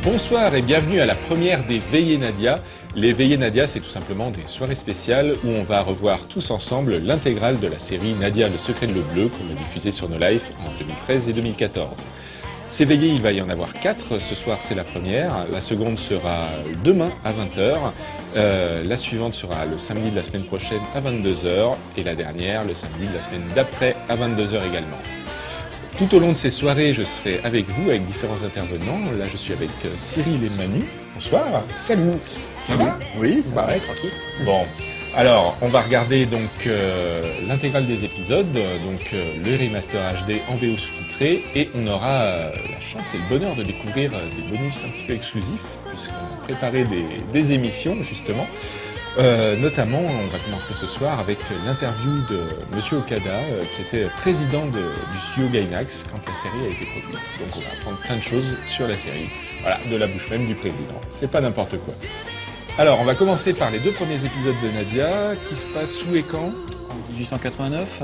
Bonsoir et bienvenue à la première des Veillées Nadia. Les Veillées Nadia, c'est tout simplement des soirées spéciales où on va revoir tous ensemble l'intégrale de la série Nadia, le secret de l'eau bleue qu'on a diffusée sur No Life en 2013 et 2014. Ces veillées, il va y en avoir 4. Ce soir, c'est la première. La seconde sera demain à 20h. La suivante sera le samedi de la semaine prochaine à 22h. Et la dernière, le samedi de la semaine d'après à 22h également. Tout au long de ces soirées, je serai avec vous, avec différents intervenants. Là, je suis avec Cyril et Manu. Bonsoir. Salut. Ça va ? Oui, ça va. Ouais, tranquille. Bon, alors, on va regarder donc l'intégrale des épisodes, le remaster HD en VO sous-titré, et on aura la chance et le bonheur de découvrir des bonus un petit peu exclusifs, puisqu'on a préparé des émissions, justement. Notamment, on va commencer ce soir avec l'interview de Monsieur Okada, qui était président du studio Gainax quand la série a été produite. Donc on va apprendre plein de choses sur la série. Voilà, de la bouche même du président. C'est pas n'importe quoi. Alors, on va commencer par les 2 premiers épisodes de Nadia, qui se passent où et quand ? En 1889.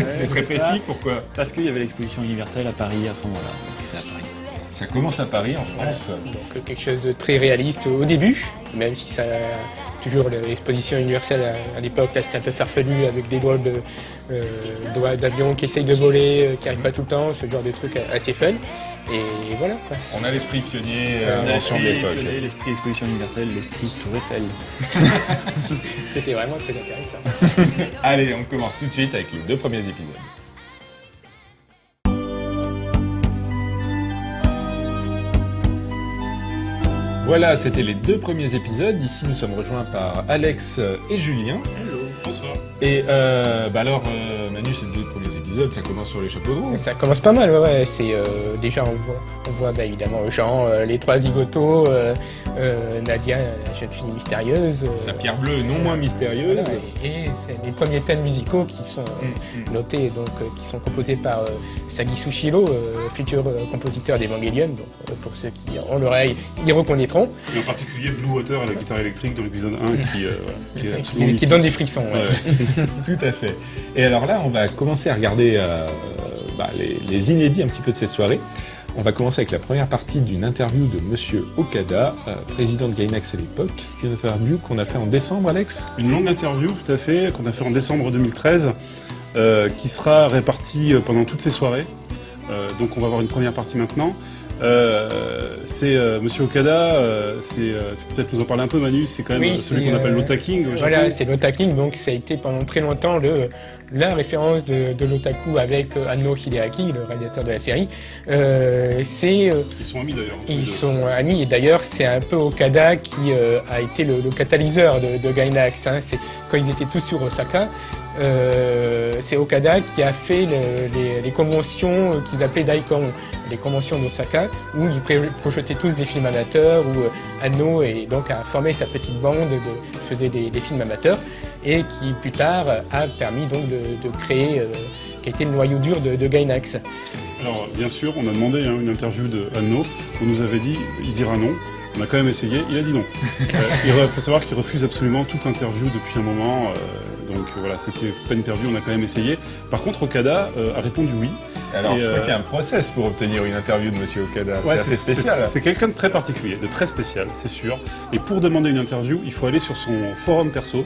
C'est très précis, pourquoi ? Parce qu'il y avait l'exposition universelle à Paris à ce moment-là. Donc c'est à Paris. Ça commence à Paris, en France. Donc quelque chose de très réaliste au début, même si ça toujours l'exposition universelle à l'époque, là c'était un peu farfelu avec des drôles d'avions qui essayent de voler, qui n'arrivent pas tout le temps, ce genre de trucs assez fun. Et voilà quoi. On a l'esprit pionnier, invention de l'époque. L'esprit exposition universelle, l'esprit Tour Eiffel. C'était vraiment très intéressant. Allez, on commence tout de suite avec les 2 premiers épisodes. Voilà, c'était les 2 premiers épisodes. Ici, nous sommes rejoints par Alex et Julien. Hello, bonsoir. Et alors, Manu, ces 2 premiers épisodes, ça commence sur les chapeaux de roue. Ça commence pas mal, ouais. C'est déjà on voit évidemment Jean, les 3 zigotos, Nadia, la jeune fille mystérieuse. Sa pierre bleue, non moins mystérieuse. Voilà, et c'est les premiers thèmes musicaux qui sont notés, donc qui sont composés par Sagi Sushiro, futur compositeur d'Evangelion. Donc pour ceux qui ont l'oreille, ils reconnaîtront. Et en particulier Blue Water à la guitare électrique dans l'épisode 1 qui est absolument Qui donne des frissons. Ouais. Tout à fait. Et alors là, on va commencer à regarder les inédits un petit peu de cette soirée. On va commencer avec la première partie d'une interview de Monsieur Okada, président de Gainax à l'époque. C'est une interview qu'on a fait en décembre, Alex ? Une longue interview, tout à fait, qu'on a fait en décembre 2013, qui sera répartie pendant toutes ces soirées. Donc on va avoir une première partie maintenant. C'est Monsieur Okada, tu peux peut-être nous en parler un peu, Manu, c'est quand même celui qu'on appelle l'otaking au Japon. Voilà, c'est l'otaking, donc ça a été pendant très longtemps la référence de l'otaku avec Anno Hideaki, le réalisateur de la série. Ils sont amis d'ailleurs. Ils sont amis, et d'ailleurs c'est un peu Okada qui a été le catalyseur de Gainax. Hein. C'est quand ils étaient tous sur Osaka. C'est Okada qui a fait les conventions qu'ils appelaient Daikon, les conventions d'Osaka, où ils projetaient tous des films amateurs, où Anno donc a formé sa petite bande, faisait des films amateurs, et qui plus tard a permis donc de créer, qui a été le noyau dur de Gainax. Alors bien sûr, on a demandé une interview de Anno, on nous avait dit il dira non. On a quand même essayé, il a dit non. Il faut savoir qu'il refuse absolument toute interview depuis un moment, donc voilà, c'était peine perdue, on a quand même essayé. Par contre, Okada a répondu oui. Alors, je crois qu'il y a un process pour obtenir une interview de Monsieur Okada, ouais, c'est assez spécial. C'est quelqu'un de très particulier, de très spécial, c'est sûr. Et pour demander une interview, il faut aller sur son forum perso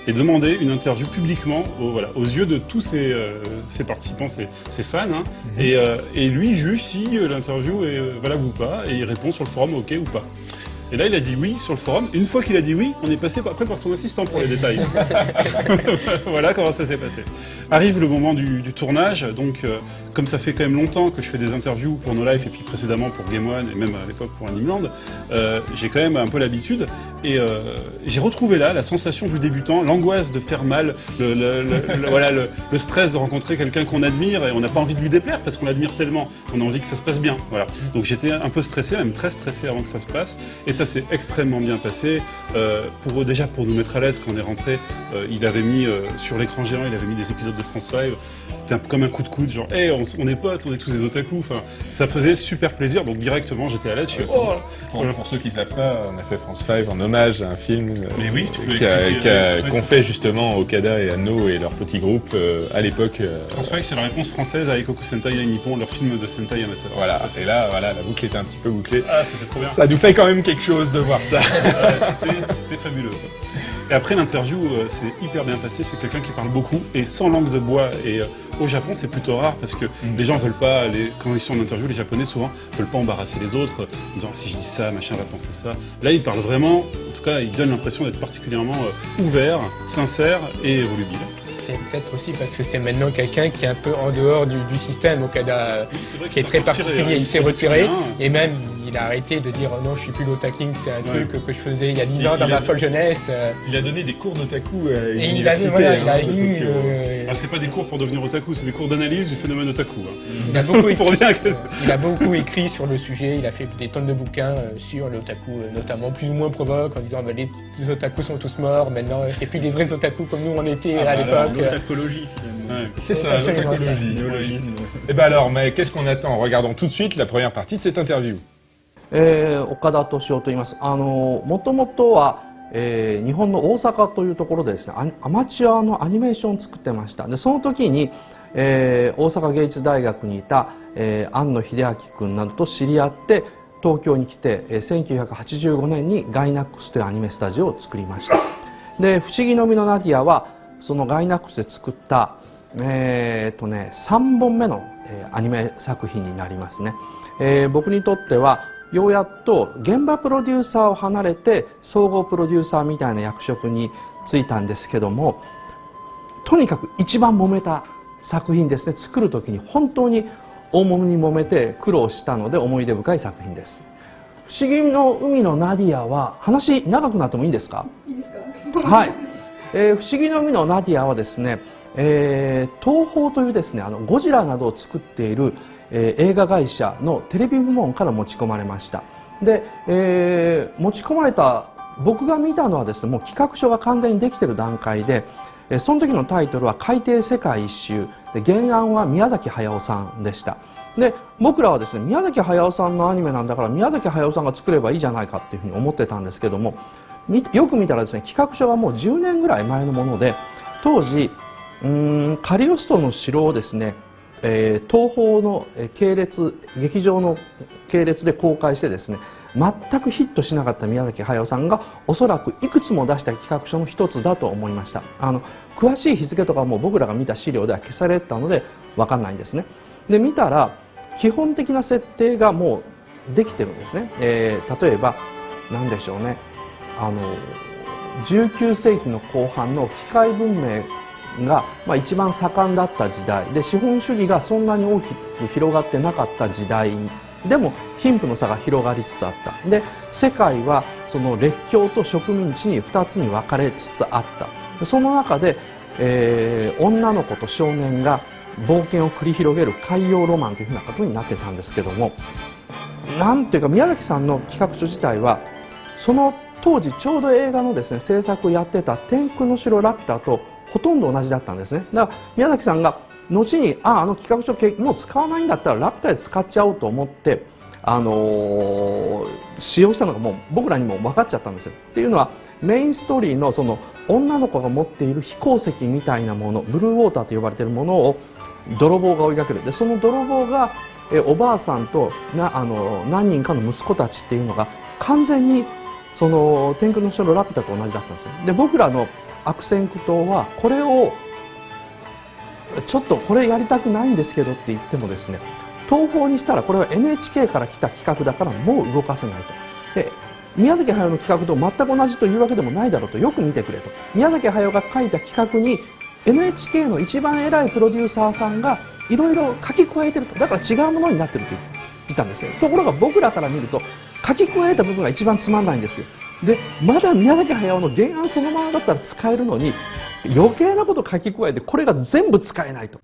et demander une interview publiquement aux yeux de tous ses participants, ses fans. Hein, et lui juge si l'interview est valable ou pas, et il répond sur le forum OK ou pas. Et là, il a dit oui sur le forum. Une fois qu'il a dit oui, on est passé après par son assistant pour les détails. Voilà comment ça s'est passé. Arrive le moment du tournage. Donc, comme ça fait quand même longtemps que je fais des interviews pour No Life et puis précédemment pour Game One et même à l'époque pour Animeland, j'ai quand même un peu l'habitude. Et j'ai retrouvé là la sensation du débutant, l'angoisse de faire mal, le stress de rencontrer quelqu'un qu'on admire et on n'a pas envie de lui déplaire parce qu'on l'admire tellement. On a envie que ça se passe bien. Voilà. Donc j'étais un peu stressé, même très stressé avant que ça se passe. Et ça ça s'est extrêmement bien passé. Déjà pour nous mettre à l'aise quand on est rentré, il avait mis sur l'écran géant, il avait mis des épisodes de France 5. C'était comme un coup de coude, genre hey, on est potes, on est tous des otaku. Enfin, ça faisait super plaisir, donc directement j'étais à l'aise. Pour ceux qui ne savent pas, on a fait France 5 en hommage à un film Mais oui, tu peux l'expliquer, qu'ont fait justement Okada et Anno et leur petit groupe à l'époque. France 5, c'est la réponse française à Ikoku Sentai et Nippon, leur film de Sentai amateur. Voilà, et là, voilà, la boucle était un petit peu bouclée. Ah, c'était trop bien. Ça nous fait quand même quelque chose de voir ça. C'était fabuleux. Et après l'interview, c'est hyper bien passé. C'est quelqu'un qui parle beaucoup et sans langue de bois. Et au Japon, c'est plutôt rare parce que les gens veulent pas, quand ils sont en interview, les Japonais souvent veulent pas embarrasser les autres, en disant si je dis ça, machin va penser ça. Là, il parle vraiment, en tout cas, il donne l'impression d'être particulièrement ouvert, sincère et volubile. C'est peut-être aussi parce que c'est maintenant quelqu'un qui est un peu en dehors du système, Okada, Oui, qui est très particulier. Il s'est retiré hein. et même il a arrêté de dire non, je suis plus l'otaking, c'est un truc que je faisais il y a 10 ans dans ma folle jeunesse. Il a donné des cours d'otaku à Et il a, l'université. voilà, il a eu. Alors, c'est pas des cours pour devenir otaku, c'est des cours d'analyse du phénomène otaku. Hein. Il a beaucoup Pour écrit, bien que- il a beaucoup écrit sur le sujet, il a fait des tonnes de bouquins sur l'otaku, notamment plus ou moins provoque, en disant bah, les otakus sont tous morts, maintenant c'est plus des vrais otakus comme nous on était à l'époque. L'otacologie, finalement. Ouais. C'est ça, absolument l'otacologie. Néologisme. Et ben alors, mais qu'est-ce qu'on attend? Regardons tout de suite la première partie de cette interview. 岡田敏夫と言います。もともとは、日本の大阪というところでですね、アマチュアのアニメーションを作ってました。で、その時に、大阪芸術大学にいた、庵野秀明君などと知り合って東京に来て、1985年にガイナックスというアニメスタジオを作りました。で、不思議の実のナディアはそのガイナックスで作った3本目の、アニメ作品になりますね。僕にとってはようやっと現場プロデューサーを離れて総合プロデューサーみたいな役職に就いたんですけども、とにかく一番揉めた作品ですね。作る時に本当に大物に揉めて苦労したので思い出深い作品です。不思議の海のナディアは話長くなってもいいんですか？いいですか？はい。不思議の海のナディアはですね、東宝というですね、ゴジラなどを作っている、映画会社のテレビ部門から持ち込まれました。で、持ち込まれた僕が見たのはですね、もう企画書が完全にできている段階で、その時のタイトルは海底世界一周で、原案は宮崎駿さんでした。で、僕らはですね、宮崎駿さんのアニメなんだから宮崎駿さんが作ればいいじゃないかっていうふうに思ってたんですけども、よく見たらですね、企画書がもう10年ぐらい前のもので、当時カリオストの城をですね、東宝の系列劇場の系列で公開してですね、全くヒットしなかった宮崎駿さんがおそらくいくつも出した企画書の一つだと思いました。詳しい日付とかも僕らが見た資料では消されたので分かんないんですね。で、見たら基本的な設定がもうできてるんですね。例えば何でしょうね、19世紀の後半の機械文明が、一番盛んだった時代で、資本主義がそんなに大きく広がってなかった時代でも貧富の差が広がりつつあった。で、世界はその列強と植民地に2つに分かれつつあった。その中で、女の子と少年が冒険を繰り広げる海洋ロマンというふうなことになってたんですけども、なんていうか宮崎さんの企画書自体はその当時ちょうど映画のですね制作をやってた天空の城ラピュタとほとんど同じだったんですね。だから宮崎さんが後に企画書もう使わないんだったらラピュタで使っちゃおうと思って、使用したのがもう僕らにも分かっちゃったんですよ。っていうのはメインストーリーのその女の子が持っている飛行石みたいなもの、ブルーウォーターと呼ばれているものを泥棒が追いかける。で、その泥棒がおばあさんと何人かの息子たちっていうのが完全にその天空の城ラピュタと同じだったんですよ。で、僕らの悪戦苦闘はこれをちょっとこれやりたくないんですけどって言ってもですね、東宝にしたらこれは NHK から来た企画だからもう動かせないと。で、宮崎駿の企画と全く同じというわけでもないだろうと、よく見てくれと。宮崎駿が書いた企画に NHK の一番偉いプロデューサーさんがいろいろ書き加えてると。だから違うものになってると言ったんですよ。ところが僕らから見ると書き加えた部分が一番つまんないんですよ。で、まだ宮崎駿の原案そのままだったら使えるのに余計なこと書き加えてこれが全部使えないと。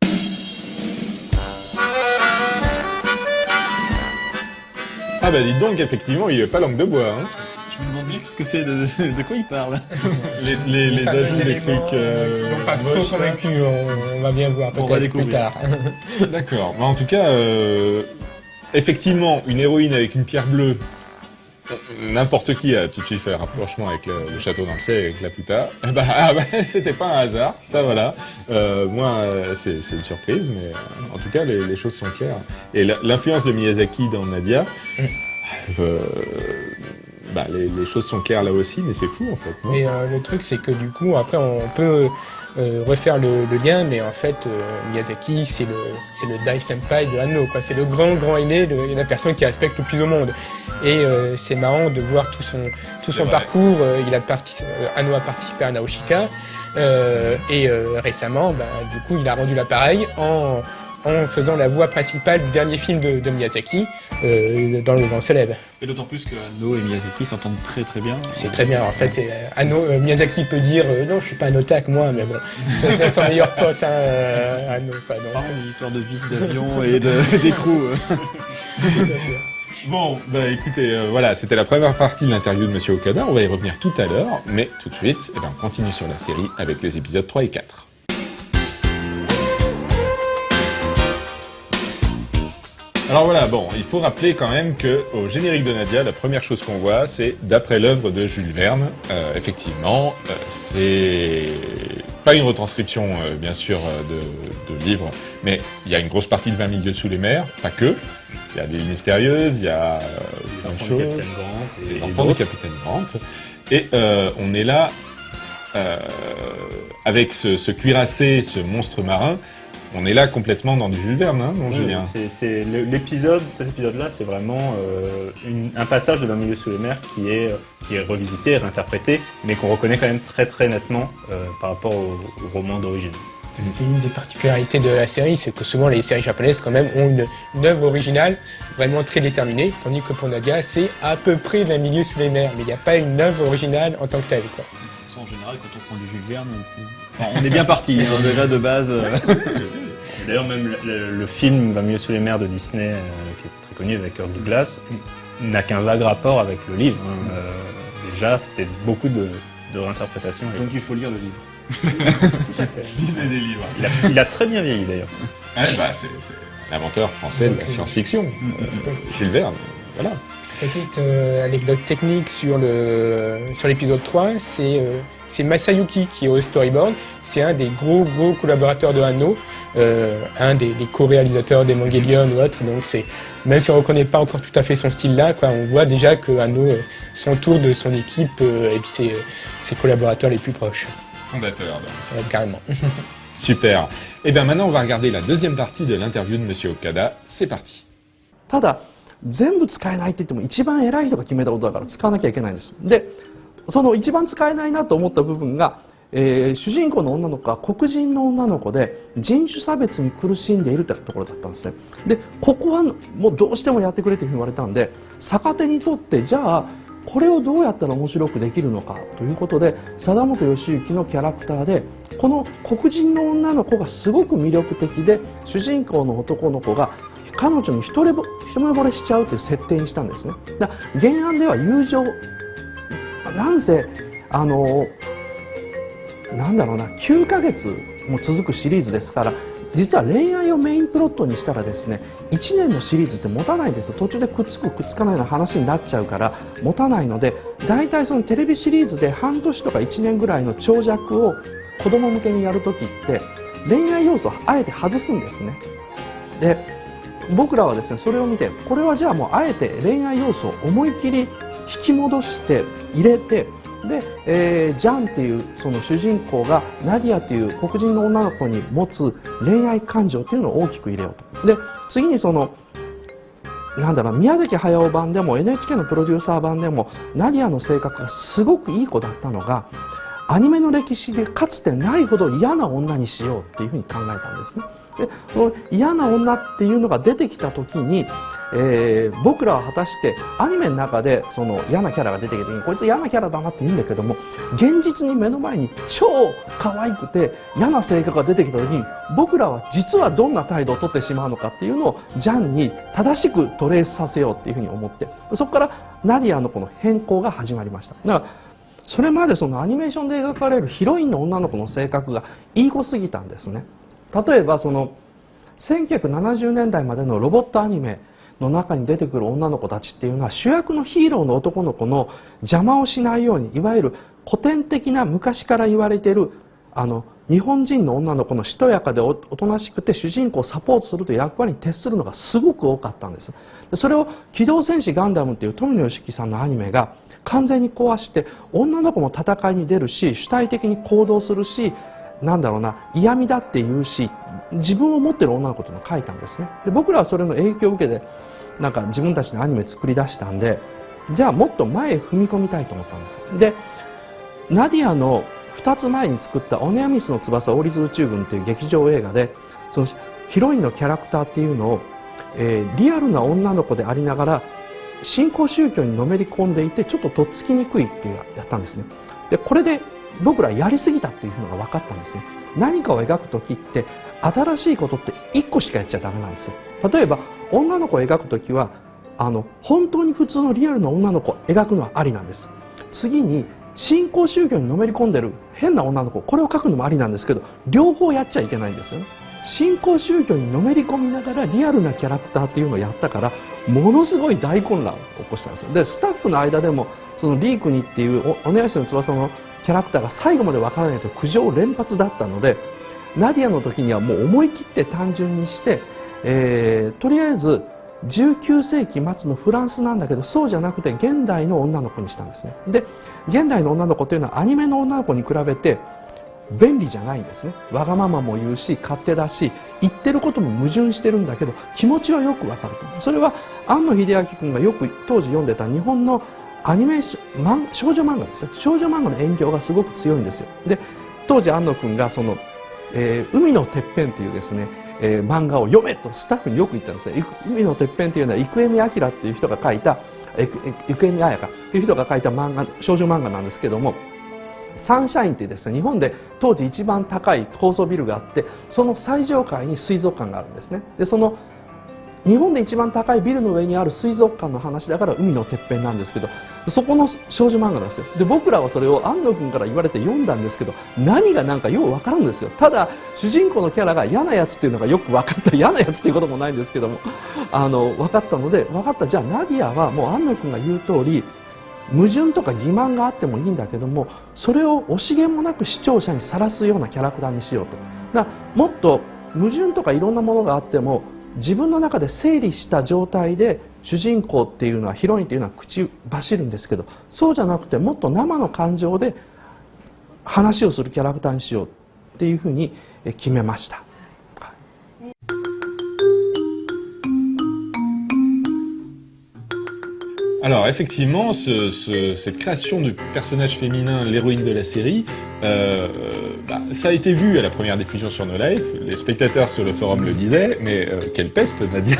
Ah bah dites donc, effectivement, il n'est pas langue de bois. Hein. anglais, qu'est-ce que c'est de quoi il parle? Les ajouts des trucs. Non, pas trop moches, là. convaincu, on va bien voir On va peut-être plus découvrir. tard. D'accord. Mais en tout cas, effectivement, une héroïne avec une pierre bleue, n'importe qui a tout de suite fait un rapprochement avec le château dans le ciel, avec la puta. Eh ben, c'était pas un hasard, ça voilà. Moi, c'est une surprise, mais en tout cas, les choses sont claires. Et l'influence de Miyazaki dans Nadia, les choses sont claires là aussi, mais c'est fou en fait. Non Mais le truc, c'est que du coup, après, on peut refaire le lien, mais en fait, Miyazaki, c'est le Dai Senpai de Anno, quoi. C'est le grand aîné, la personne qui respecte le plus au monde. Et c'est marrant de voir tout son vrai. parcours. Anno a participé à Naoshika, et récemment, du coup, il a rendu l'appareil en faisant la voix principale du dernier film de Miyazaki, dans Le Vent se lève. Et d'autant plus que Anno et Miyazaki s'entendent très bien. C'est très bien. En fait, Miyazaki peut dire non, je suis pas un otak moi, mais bon, c'est son meilleur pote, Anno. Quoi, donc. Par contre, des histoires de vis d'avion et d'écrou. Bon, écoutez, voilà, c'était la première partie de l'interview de Monsieur Okada. On va y revenir tout à l'heure, mais tout de suite, on continue sur la série avec les épisodes 3 et 4. Alors voilà, bon, il faut rappeler quand même que au générique de Nadia, la première chose qu'on voit, c'est d'après l'œuvre de Jules Verne. Effectivement, c'est pas une retranscription, bien sûr, de livre, mais il y a une grosse partie de 20 milieux sous les mers, pas que. Il y a des mystérieuses, il y a plein de L'enfant du choses, Capitaine Grant les et enfants du d'autres. Capitaine Grant. Et on est là avec ce cuirassé, ce monstre marin. On est là complètement dans du Jules Verne, hein, mon Julien. Cet épisode-là, c'est vraiment un passage de 20 milieux sous les mers qui est revisité, réinterprété, mais qu'on reconnaît quand même très nettement par rapport au roman d'origine. C'est une des particularités de la série, c'est que souvent les séries japonaises quand même ont une œuvre originale vraiment très déterminée, tandis que pour Nadia, c'est à peu près 20 milieux sous les mers, mais il n'y a pas une œuvre originale en tant que telle, quoi. En général, quand on prend du Jules Verne, on est bien parti, hein, déjà de base. D'ailleurs, même le film 20 milieux sous les mers de Disney, qui est très connu avec Kirk Douglas, n'a qu'un vague rapport avec le livre. Déjà, c'était beaucoup de réinterprétations. Donc il faut lire le livre. Lisez des livres. Il a très bien vieilli d'ailleurs. C'est l'inventeur français de la science-fiction, Jules Verne. Voilà. Petite anecdote technique sur l'épisode 3, c'est Masayuki qui est au storyboard, c'est un des gros collaborateurs de Anno, un des co-réalisateurs d'Evangelion ou autre, donc même si on ne reconnaît pas encore tout à fait son style là, on voit déjà que Anno s'entoure de son équipe et de ses collaborateurs les plus proches. Fondateur. Carrément. Super. Et bien maintenant, on va regarder la deuxième partie de l'interview de Monsieur Okada. C'est parti. ただ全部使えないって言っても一番偉い人が決めたことだから使わなきゃいけないんです。でその一番使えないなと思った部分が、主人公の女の子が黒人の女の子で人種差別に苦しんでいるってところだったんですね。でここはもうどうしてもやってくれというふうに言われたんで、逆手にとってじゃあこれをどうやったら面白くできるのかということで、貞本義行のキャラクターでこの黒人の女の子がすごく魅力的で、主人公の男の子が彼女に一目惚れしちゃうという設定にしたんですね。だから原案では友情、なんせなんだろうな、9ヶ月も続くシリーズですから、実は恋愛をメインプロットにしたらですね、1年のシリーズって持たないんですよ。途中でくっつくくっつかないような話になっちゃうから持たないので、大体そのテレビシリーズで半年とか1年ぐらいの長尺を子供向けにやるときって恋愛要素をあえて外すんですね。で僕らはですね、それを見て、これはじゃあもうあえて恋愛要素を思い切り引き戻して入れて、で、ジャンっていうその主人公がナディアっていう黒人の女の子に持つ恋愛感情っていうのを大きく入れようと。で次にそのなんだろう、宮崎駿版でも NHK のプロデューサー版でもナディアの性格がすごくいい子だったのが、アニメの歴史でかつてないほど嫌な女にしようっていうふうに考えたんですね。でこの嫌な女っていうのが出てきた時に僕らは果たしてアニメの中でその嫌なキャラが出てきた時にこいつ嫌なキャラだなって言うんだけども、現実に目の前に超可愛くて嫌な性格が出てきた時に僕らは実はどんな態度をとってしまうのかっていうのをジャンに正しくトレースさせようっていうふうに思って、そこからナディアのこの変更が始まりました。だからそれまでそのアニメーションで描かれるヒロインの女の子の性格がいい子すぎたんですね。例えばその1970年代までのロボットアニメの中に出てくる女の子たちっていうのは主役のヒーローの男の子の邪魔をしないように、いわゆる古典的な昔から言われている日本人の女の子のしとやかでおとなしくて主人公をサポートするという役割に徹するのがすごく多かったんです。それを機動戦士ガンダムっていう富野由樹さんのアニメが完全に壊して、女の子も戦いに出るし主体的に行動するし、なんだろうな、嫌味だって言うし、自分を持ってる女の子というのを書いたんですね。で僕らはそれの影響を受けてなんか自分たちのアニメ作り出したんで、じゃあもっと前へ踏み込みたいと思ったんです。でナディアの2つ前に作った「オネアミスの翼王立宇宙軍」という劇場映画で、そのヒロインのキャラクターっていうのを、リアルな女の子でありながら新興宗教にのめり込んでいてちょっととっつきにくいっていうやったんですね。でこれで僕らやりすぎたっていうのが分かったんですね。何かを描く時って新しいことって1個しかやっちゃダメなんですよ。例えば女の子を描く時は本当に普通のリアルな女の子を描くのはありなんです。次に新興宗教にのめり込んでる変な女の子、これを描くのもありなんですけど、両方やっちゃいけないんですよね。新興宗教にのめり込みながらリアルなキャラクターっていうのをやったからものすごい大混乱を起こしたんですよ。でスタッフの間でもそのリークニっていうおねやしの翼のキャラクターが最後までわからないと苦情連発だったので、ナディアの時にはもう思い切って単純にして、とりあえず19世紀末のフランスなんだけどそうじゃなくて現代の女の子にしたんですね。で現代の女の子というのはアニメの女の子に比べて便利じゃないんですね。わがままも言うし勝手だし言ってることも矛盾してるんだけど気持ちはよくわかると。それは庵野秀明君がよく当時読んでた日本のアニメーション少女漫画ですね。少女漫画の影響がすごく強いんですよ。で当時庵野君がその、海のてっぺんっていうですね、漫画を読めとスタッフによく言ったんですね。海のてっぺんっていうのは生見明っていう人が書いた生見彩香っていう人が書いた漫画少女漫画なんですけども、サンシャインっていうですね日本で当時一番高い高層ビルがあってその最上階に水族館があるんですね。でその日本で一番高いビルの上にある水族館の話だから海のてっぺんなんですけど、そこの少女漫画なんですよ。で僕らはそれを庵野君から言われて読んだんですけど何が何かよう分からんですよ。ただ主人公のキャラが嫌なやつっていうのがよく分かった。嫌なやつっていうこともないんですけども分かったので、分かった、じゃあナディアはもう庵野君が言う通り矛盾とか欺瞞があってもいいんだけどもそれを惜しげもなく視聴者にさらすようなキャラクターにしようと。だからもっと矛盾とかいろんなものがあっても自分の中で整理した状態で主人公っていうのはヒロインっていうのは口走るんですけど、そうじゃなくてもっと生の感情で話をするキャラクターにしようっていうふうに決めました。Alors effectivement, cette création de personnage féminin, l'héroïne de la série, ça a été vu à la première diffusion sur No Life, les spectateurs sur le forum le disaient, mais quelle peste Nadia.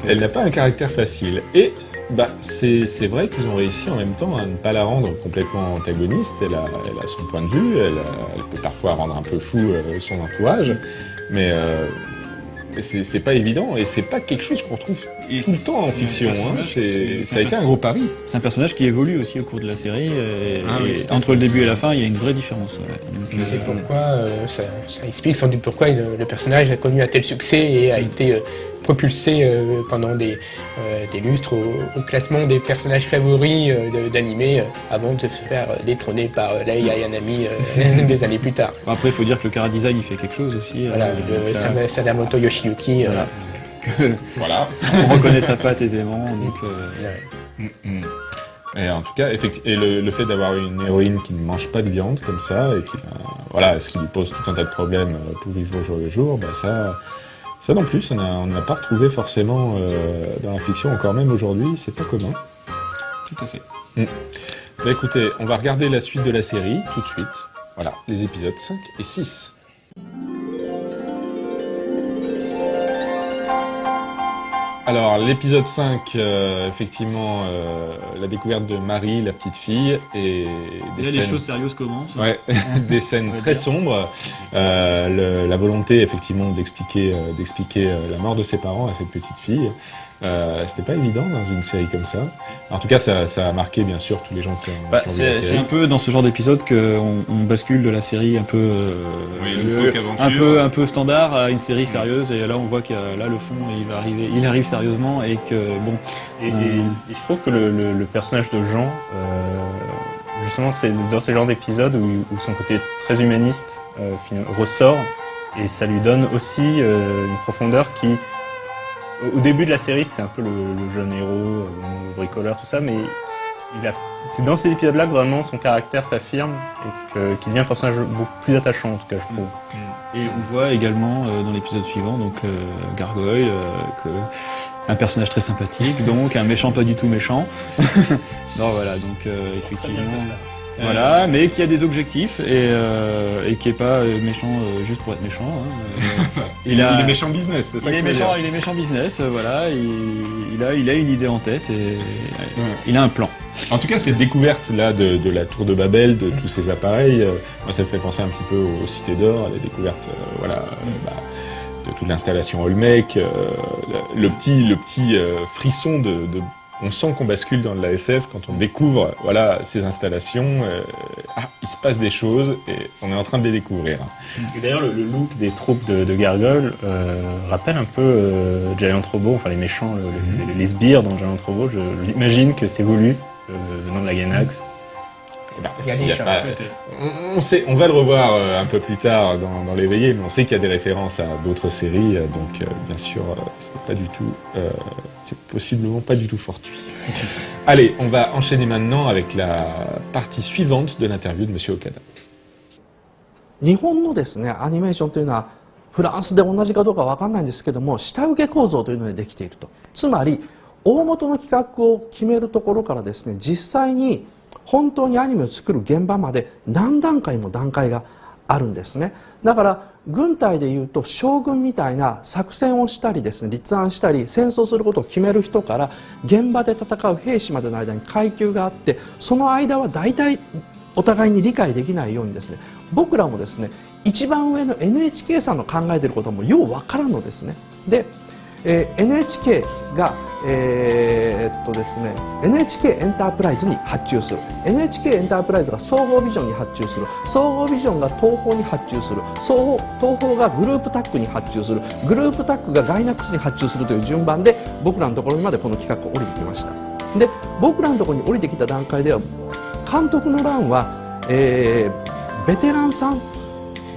Elle n'a pas un caractère facile. Et c'est vrai qu'ils ont réussi en même temps à ne pas la rendre complètement antagoniste, elle a son point de vue, elle peut parfois rendre un peu fou son entourage, mais c'est pas évident et c'est pas quelque chose qu'on retrouve tout le temps en fiction. Ça a été un gros pari. C'est un personnage qui évolue aussi au cours de la série. Entre le début et la fin, il y a une vraie différence. C'est pourquoi ça explique sans doute pourquoi le personnage a connu un tel succès et a été propulsé pendant des lustres au classement des personnages favoris d'animé avant de se faire détrôner par Lei Ayanami des années plus tard. Après, il faut dire que le chara design il fait quelque chose aussi. Voilà, Sadamoto Yoshiyuki. Voilà. On reconnaît sa patte aisément. Et en tout cas, le fait d'avoir une héroïne qui ne mange pas de viande comme ça, et ce qui lui pose tout un tas de problèmes pour vivre au jour le jour, ça non plus, on n'a pas retrouvé forcément dans la fiction, encore même aujourd'hui, c'est pas commun. Tout à fait. Écoutez, on va regarder la suite de la série tout de suite. Voilà, les épisodes 5 et 6. 「Alors, l'épisode 5, effectivement, la découverte de Marie, la petite fille, et des Et là, scènes... les choses sérieuses commencent. Ouais, des scènes On va très dire. sombres. La volonté, effectivement, d'expliquer la mort de ses parents à cette petite fille. C'était pas évident dans une série comme ça. En tout cas, ça a marqué, bien sûr, tous les gens qui ont vu la C'est série. un peu dans ce genre d'épisode qu'on bascule de la série un peu, Oui, une folk un peu standard à une série sérieuse. Et là, on voit que là, le fond, il arrive sérieusement et que bon. Et je trouve que le personnage de Jean, justement, c'est dans ce genre d'épisode où son côté très humaniste ressort, et ça lui donne aussi une profondeur qui, au début de la série, c'est un peu le jeune héros, le bricoleur, tout ça, mais c'est dans ces épisodes-là que vraiment son caractère s'affirme et qu'il devient un personnage beaucoup plus attachant, en tout cas, je trouve. Et on voit également dans l'épisode suivant, donc Gargoyle, un personnage très sympathique, donc un méchant pas du tout méchant. Non, voilà, donc effectivement. Voilà, mais qui a des objectifs et qui est pas méchant juste pour être méchant. Hein. Il est méchant business, c'est ça Il que est tu veux méchant, dire. il est méchant business, voilà. Il a une idée en tête et il a un plan. En tout cas, cette découverte-là de la tour de Babel, de tous ces appareils, moi, ça me fait penser un petit peu aux Cités d'Or, à la découverte, de toute l'installation Olmec, le petit frisson on sent qu'on bascule dans de la SF quand on découvre, ces installations. Il se passe des choses et on est en train de les découvrir. Et d'ailleurs, le look des troupes de Gargoyle rappelle un peu Giant Robot, enfin les méchants, les sbires dans Giant Robot. J'imagine que c'est voulu venant de la Gainax. Il y a des chances. On va le revoir un peu plus tard dans l'éveillé, mais on sait qu'il y a des références à d'autres séries, donc bien sûr, c'est possiblement pas du tout fortuit. Allez, on va enchaîner maintenant avec la partie suivante de l'interview de Monsieur Okada. 日本のですねアニメーションというのはフランスで同じかどうかわかんないんですけども下請け構造というのでできているとつまり大元の企画を決めるところからですね実際に本当にアニメを作る現場まで何段階も段階があるんですね。だから軍隊でいうと将軍みたいな作戦をしたりですね立案したり戦争することを決める人から現場で戦う兵士までの間に階級があってその間は大体お互いに理解できないようにですね僕らもですね一番上の NHK さんの考えていることもようわからんのですね。で、NHK がですね NHK エンタープライズに発注する NHK エンタープライズが総合ビジョンに発注する総合ビジョンが東宝に発注する東宝がグループタックに発注するグループタックがガイナックスに発注するという順番で僕らのところにまでこの企画が降りてきました。で僕らのところに降りてきた段階では監督の欄は、ベテランさん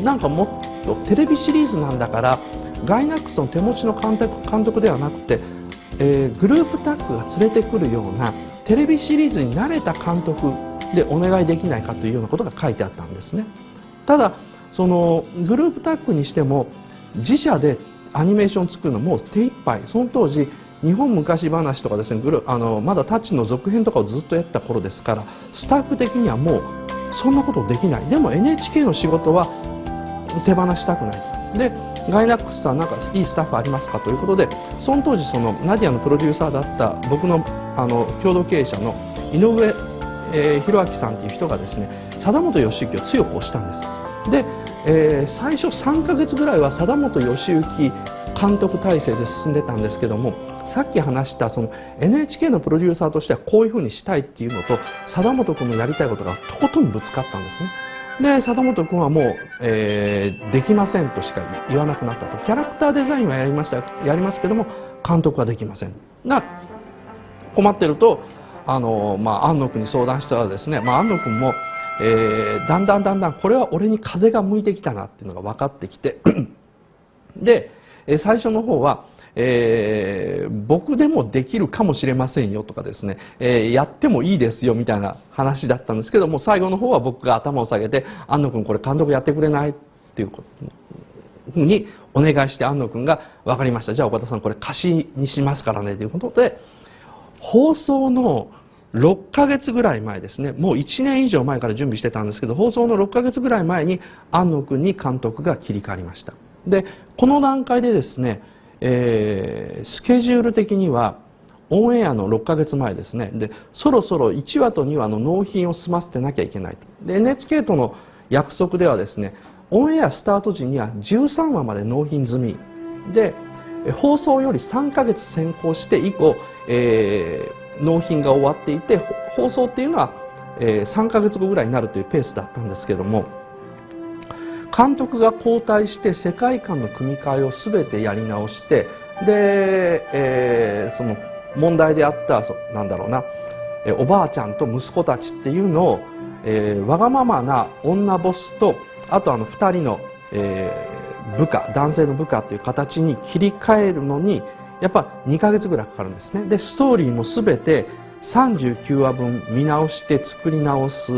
なんかもっとテレビシリーズなんだからガイナックスの手持ちの監督ではなくて、グループタッグが連れてくるようなテレビシリーズに慣れた監督でお願いできないかというようなことが書いてあったんですね。ただそのグループタッグにしても自社でアニメーション作るのもう手一杯その当時日本昔話とかですねまだタッチの続編とかをずっとやった頃ですからスタッフ的にはもうそんなことできないでも NHK の仕事は手放したくないでガイナックスさんなんかいいスタッフありますかということでその当時ナディアのプロデューサーだった僕の共同経営者の井上弘明さんという人がですね貞本義行を強く推したんですで、最初3ヶ月ぐらいは貞本義行監督体制で進んでたんですけどもさっき話したその NHK のプロデューサーとしてはこういうふうにしたいっていうのと貞本君のやりたいことがとことんぶつかったんですね。で貞本君はもう、できませんとしか言わなくなったとキャラクターデザインはやりますけども監督はできませんが困ってると安野君に相談したらですね、安野君も、だんだんこれは俺に風が向いてきたなっていうのが分かってきてで最初の方は、僕でもできるかもしれませんよとかですね、やってもいいですよみたいな話だったんですけども最後の方は僕が頭を下げて安野君これ監督やってくれないっていうふうにお願いして安野君が分かりましたじゃあ岡田さんこれ貸しにしますからねということで放送の6ヶ月ぐらい前ですねもう1年以上前から準備してたんですけど放送の6ヶ月ぐらい前に安野君に監督が切り替わりましたでこの段階でですねスケジュール的にはオンエアの6ヶ月前ですね。でそろそろ1話と2話の納品を済ませてなきゃいけないと。で NHK との約束ではですね、オンエアスタート時には13話まで納品済みで、放送より3ヶ月先行して以降、納品が終わっていて、放送っていうのは、3ヶ月後ぐらいになるというペースだったんですけども、監督が交代して世界観の組み替えを全てやり直して、で、その問題であったなんだろうな、おばあちゃんと息子たちっていうのを、わがままな女ボスと、あと2人の、部下、男性の部下という形に切り替えるのにやっぱ2ヶ月ぐらいかかるんですね。でストーリーも全て39話分見直して作り直す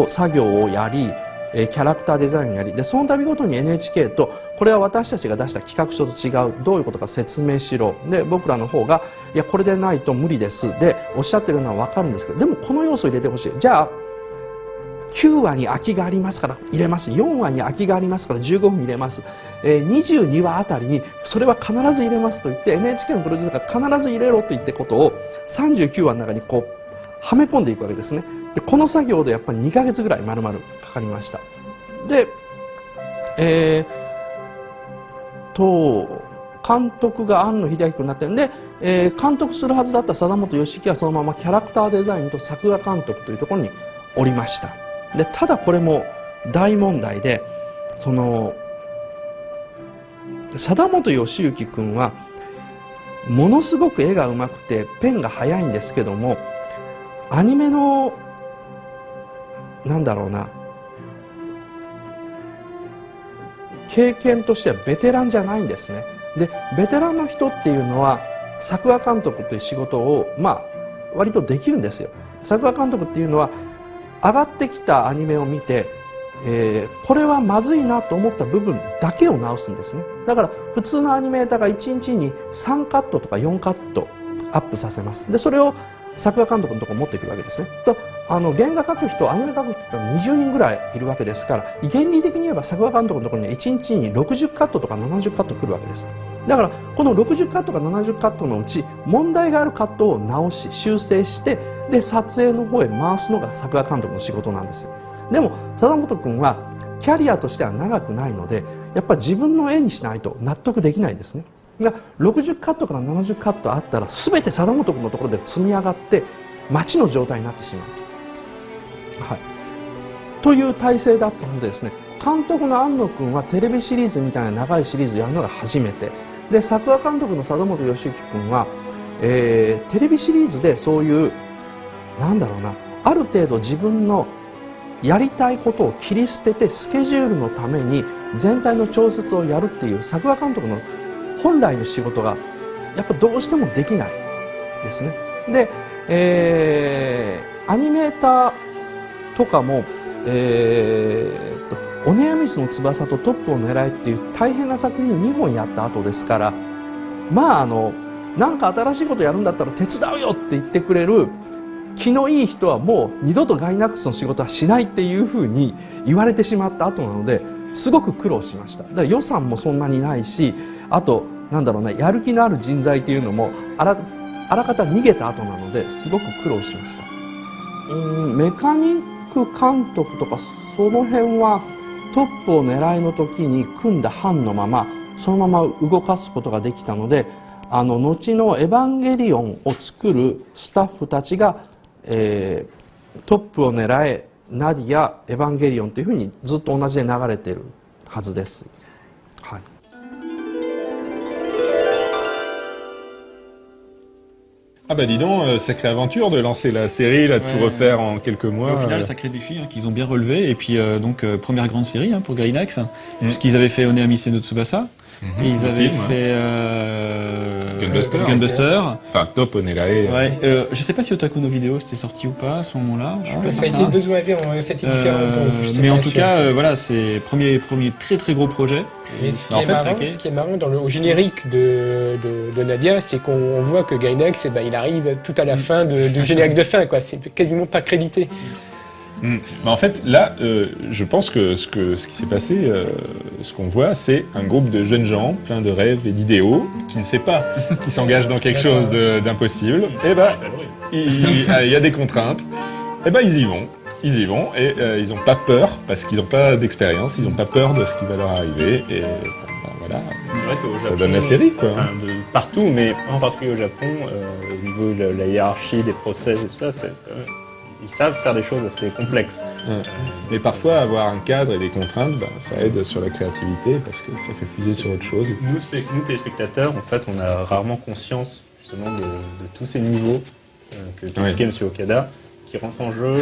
作業をやり、キャラクターデザインをやり、でその度ごとに NHK とこれは私たちが出した企画書と違う、どういうことか説明しろ、で僕らの方がいやこれでないと無理ですでおっしゃってるのは分かるんですけど、でもこの要素を入れてほしい。じゃあ9話に空きがありますから入れます、4話に空きがありますから15分入れます、22話あたりにそれは必ず入れますと言って NHK のプロデューサーが必ず入れろと言ってことを39話の中にこうはめ込んでいくわけですね。でこの作業でやっぱり2ヶ月ぐらい丸々かかりました。で、監督が庵野秀明君になってるんで、監督するはずだった貞本義樹はそのままキャラクターデザインと作画監督というところにおりました。でただこれも大問題で、その貞本義行君はものすごく絵がうまくてペンが速いんですけども、アニメのなんだろうな経験としてはベテランじゃないんですね。でベテランの人っていうのは作画監督という仕事を割とできるんですよ。作画監督っていうのは上がってきたアニメを見て、これはまずいなと思った部分だけを直すんですね。だから普通のアニメーターが1日に3カットとか4カットアップさせます。でそれを作画監督のところに持ってくるわけですね。と原画描く人、アニメ描く人は20人ぐらいいるわけですから、原理的に言えば作画監督のところには1日に60カットとか70カット来るわけです。だからこの60カットか70カットのうち問題があるカットを直し修正して、で撮影の方へ回すのが作画監督の仕事なんですよ。でも貞本君はキャリアとしては長くないので、やっぱり自分の絵にしないと納得できないですね。が60カットから70カットあったら全て貞本君のところで積み上がって待ちの状態になってしまうという体制だったのでですね、監督の庵野君はテレビシリーズみたいな長いシリーズやるのが初めてで、作画監督の貞本義行君は、テレビシリーズでそういうなんだろうな、ある程度自分のやりたいことを切り捨ててスケジュールのために全体の調節をやるっていう作画監督の本来の仕事がやっぱどうしてもできないですね。で、アニメーターとかも、オネアミスの翼とトップを狙えっていう大変な作品2本やった後ですから、なんか新しいことやるんだったら手伝うよって言ってくれる気のいい人はもう二度とガイナックスの仕事はしないっていうふうに言われてしまった後なので、すごく苦労しました。だから予算もそんなにないし、あとなんだろうな、やる気のある人材っていうのもあらかた逃げた後なのですごく苦労しました。メカニック監督とかその辺はトップを狙いの時に組んだ班のままそのまま動かすことができたので、後のエヴァンゲリオンを作るスタッフたちが、トップを狙え、ナディア、エヴァンゲリオンというふうにずっと同じで流れているはずです。はい。Ah bah dis donc, sacrée aventure de lancer la série, là, de tout refaire en quelques mois. Au final, sacré défi qu'ils ont bien relevé. Et puis première grande série pour Gainax, puisqu'ils avaient fait Oneamise no Tsubasa. Et ils avaient fait Gunbuster. Enfin, Top Onelae. Ouais, je sais pas si Otaku no Video c'était sorti ou pas à ce moment-là. Je suis pas ça a certain. été 2 OAV, c'était différent. Mais en tout cas, voilà, c'est premier très très gros projet. Mais ce qui est marrant au générique de Nadia, c'est qu'on voit que Gainax, il arrive tout à la fin du générique de fin, quoi. C'est quasiment pas crédité. Mais en fait, là, je pense que ce qui s'est passé, ce qu'on voit, c'est un groupe de jeunes gens pleins de rêves et d'idéaux qui ne sait pas, qui s'engagent dans quelque chose d'impossible. Et ben, il y a des contraintes. Et ben, ils y vont. Ils y vont et ils n'ont pas peur parce qu'ils n'ont pas d'expérience, ils n'ont pas peur de ce qui va leur arriver. Et voilà, C'est vrai qu'au ça Japon, donne la série, quoi. enfin, partout, mais en particulier au Japon, au niveau de la hiérarchie, des process et tout ça, ils savent faire des choses assez complexes. Mais parfois, avoir un cadre et des contraintes, ça aide sur la créativité parce que ça fait fuser sur autre chose. Nous téléspectateurs, en fait, on a rarement conscience justement de tous ces niveaux que expliquait M. Okada, qui rentrent en jeu.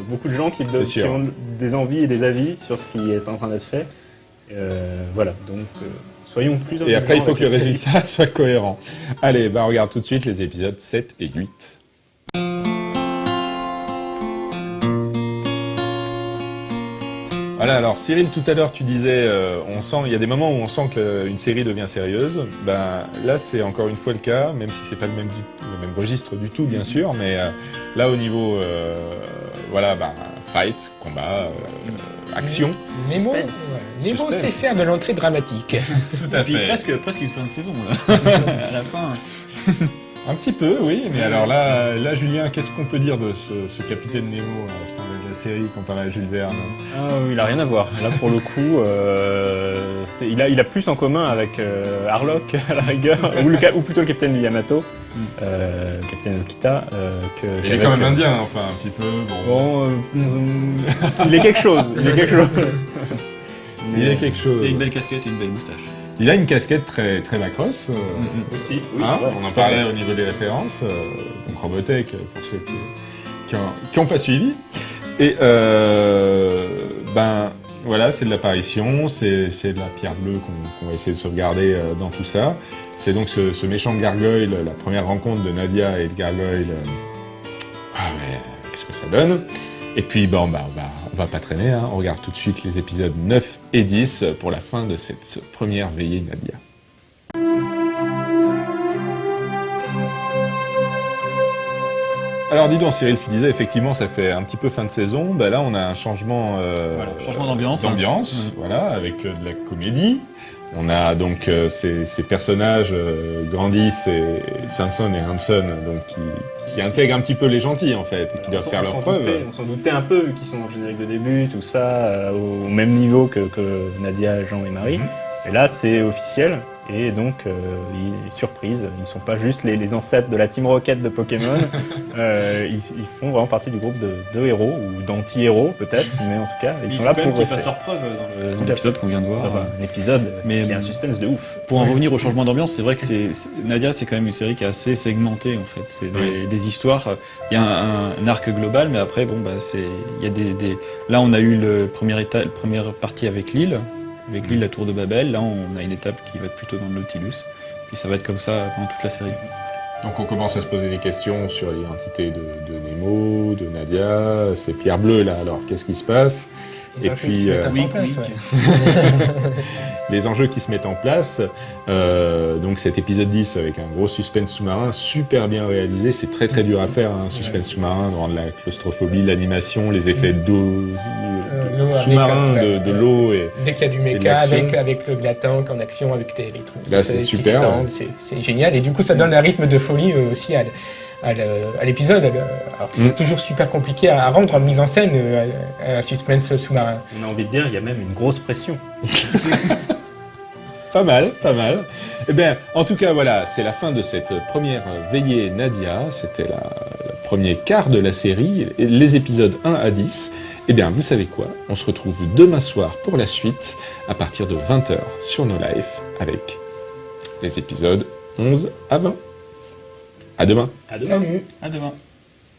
Beaucoup de gens qui ont des envies et des avis sur ce qui est en train d'être fait. Voilà, donc soyons plus Et après, il faut avec que le la série. résultat soit cohérent. Allez, on regarde tout de suite les épisodes 7 et 8. Voilà, alors Cyril, tout à l'heure tu disais, il y a des moments où on sent qu'une série devient sérieuse. Là, c'est encore une fois le cas, même si c'est pas le même registre du tout, bien sûr, mais là, au niveau, fight, combat, action. Nemo, Suspense. Nemo Suspense. sait faire de l'entrée dramatique. Tout Et puis presque une fin de saison là. À la fin. Un petit peu, oui, mais alors là, Julien, qu'est-ce qu'on peut dire de ce capitaine Nemo à ce moment de la série comparé à Jules Verne? Ah oui, il a rien à voir. Là, pour le coup, il a plus en commun avec Harlock, à la rigueur, ou plutôt le capitaine Yamato, capitaine Okita, Il est quand même indien, enfin, un petit peu. Bon. Il est quelque chose. Il est quelque chose. Il a une belle casquette et une belle moustache. Il a une casquette très, très macross. Aussi, oui, Hein, c'est vrai. on en parlait au niveau des références, donc Robotech, pour ceux qui n'ont pas suivi. Et voilà, c'est de l'apparition, c'est de la pierre bleue qu'on va essayer de sauvegarder dans tout ça. C'est donc ce méchant gargoyle, la première rencontre de Nadia et le gargoyle. Qu'est-ce que ça donne? Et puis, on va pas traîner, hein. On regarde tout de suite les épisodes 9 et 10 pour la fin de cette première veillée Nadia. Alors dis donc Cyril, tu disais effectivement ça fait un petit peu fin de saison, là on a un changement, changement d'ambiance. Voilà, avec de la comédie. On a donc ces personnages grandissent et Samson et Hanson donc qui intègrent un petit peu les gentils en fait, et qui doivent faire leurs preuves. On s'en doutait un peu, vu qu'ils sont dans le générique de début, tout ça, au même niveau que Nadia, Jean et Marie. Et là, c'est officiel. Et donc, surprise, ils ne sont pas juste les ancêtres de la Team Rocket de Pokémon. Ils font vraiment partie du groupe de héros, ou d'anti-héros peut-être, mais en tout cas, ils sont là pour qu'ils fassent leurs preuves dans l'épisode qu'on vient de voir. dans un épisode Mais qui a un suspense de ouf. Pour en revenir au changement d'ambiance, c'est vrai que Nadia, c'est quand même une série qui est assez segmentée en fait. C'est des histoires. Il y a un arc global, mais après, il y a Là, on a eu la première partie avec l'île. Avec l'île, la tour de Babel, là on a une étape qui va être plutôt dans le Nautilus. Puis ça va être comme ça pendant toute la série. Donc on commence à se poser des questions sur l'identité de Nemo, de Nadia, ces pierres bleues là, alors qu'est-ce qui se passe? Les enjeux qui se mettent en place, Les enjeux qui se mettent en place. Donc cet épisode 10 avec un gros suspense sous-marin, super bien réalisé. C'est très très dur à faire, un suspense sous-marin, dans la claustrophobie, l'animation, les effets d'eau, sous-marin, de l'eau. Et dès qu'il y a du de méca, l'action. avec le Glatank en action, avec les trucs Là, qui c'est qui super, s'étendent, c'est génial. Et du coup, ça donne un rythme de folie aussi à l'épisode. Alors que c'est toujours super compliqué à rendre en mise en scène un suspense sous-marin. On a envie de dire, il y a même une grosse pression. Pas mal, pas mal. Eh bien, en tout cas, voilà, c'est la fin de cette première veillée Nadia. C'était le premier quart de la série, les épisodes 1 à 10. Eh bien, vous savez quoi? On se retrouve demain soir pour la suite, à partir de 20h sur No Life, avec les épisodes 11 à 20. À demain. À demain. Salut. À demain.